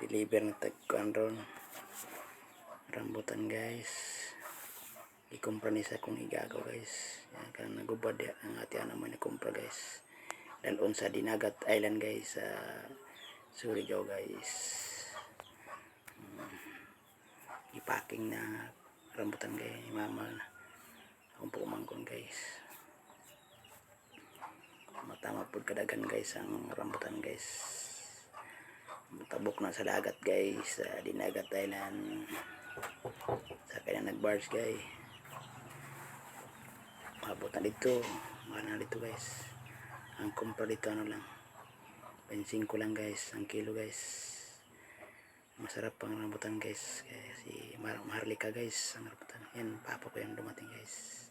deliver na tagkuan ron rambutan guys. Ikumpra ni sa kung igagaw guys. Yan kan nagubad ya ang ati ana man ikumpra guys. Dalon sa Dinagat Island guys sa Surigao guys. Ipacking na rambutan guys mama na akong pumangkon guys. Matama pud kadagan guys ang rambutan guys. Tabok na sa dagat guys sa Dinagat Island. Sa kanya nag-bars guys. Mabot na dito. Mahal na dito guys. Ang kumpra dito ano lang 25 lang guys ang kilo guys. Masarap pang rambutan guys. Kaya si Maharlika guys ang rambutan. Yan papa ko yung dumating guys.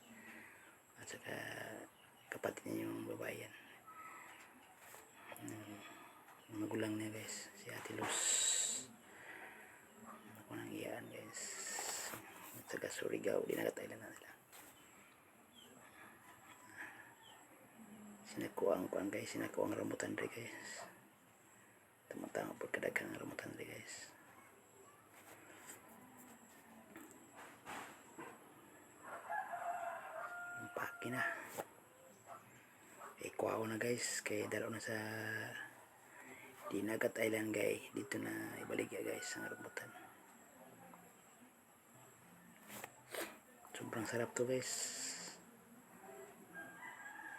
At saka kapatid niya yung babae yan. Magulang niya guys si Ate Luz. Ako nang iyaan guys. At saka Surigao Dinagat Island na sila. Sinakuang kuan guys, sinakuang rambutan rin guys. Tama-tama po kadagang rambutan rin guys. Paki na. Kuha na guys, kay dalaw na sa Dinagat Island guys. Dito na ibaligya guys ang rambutan. Sobrang sarap to guys.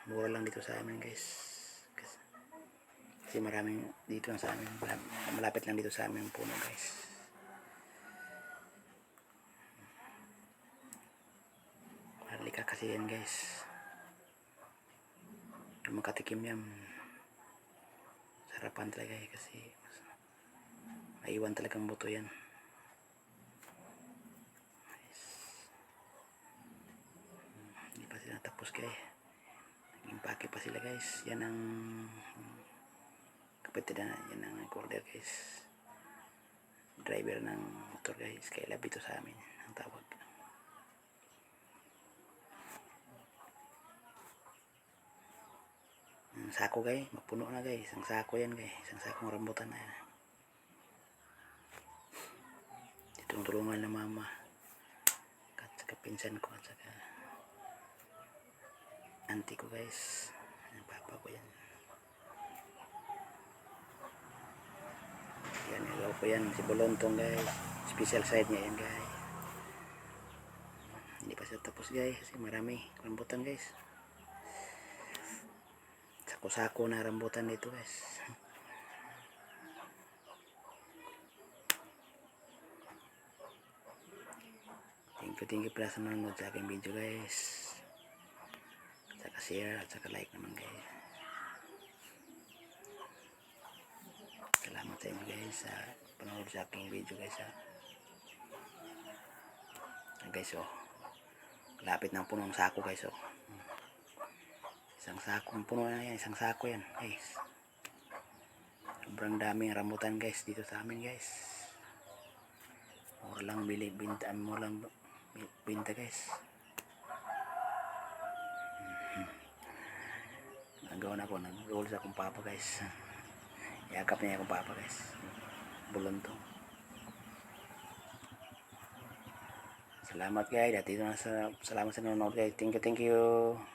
Mura lang dito sa amin guys. Kasi maraming dito lang sa amin. Malapit lang dito sa amin yung puno guys. Halika kasi yan guys. Yung makatikim yan. Sarapan talaga eh kasi maiwan talagang buto yan. Hindi pa sila tapos guys. Impake pa sila guys. Yan ang kapatid na yan ang order guys. Driver ng motor guys. Kaya lab ito sa amin ang tawag. Ang sako guys. Mapuno na guys. Ang sako yan guys. Isang sakong rambutan na yan. Itong tulungan na mama. At saka pinsan ko. At saka auntie ko guys. Ang papa ko yan. Yan ilaw ko yan. Si Bolontong guys. Special side niya yan guys. Hindi pa siya tapos guys. Kasi marami rambutan guys. Sako-sako na rambutan dito guys. Thank you pala sa nanonood sa aking video guys. Saka share at saka like naman guys. Salamat sa inyo guys sa panonood sa aking video guys ha. Guys oh. Lapit ng punong sako guys oh. Isang sakong puno na yan. Isang sako yan guys. Sobrang daming rambutan guys dito sa amin guys. Mura lang binta. Mura lang binta guys. Nagawa na ako, nag-roll sa akong papa guys. Yakap niya akong papa guys. Bolontong. Salamat guys. Dati na salamat sa nanonood guys. Thank you.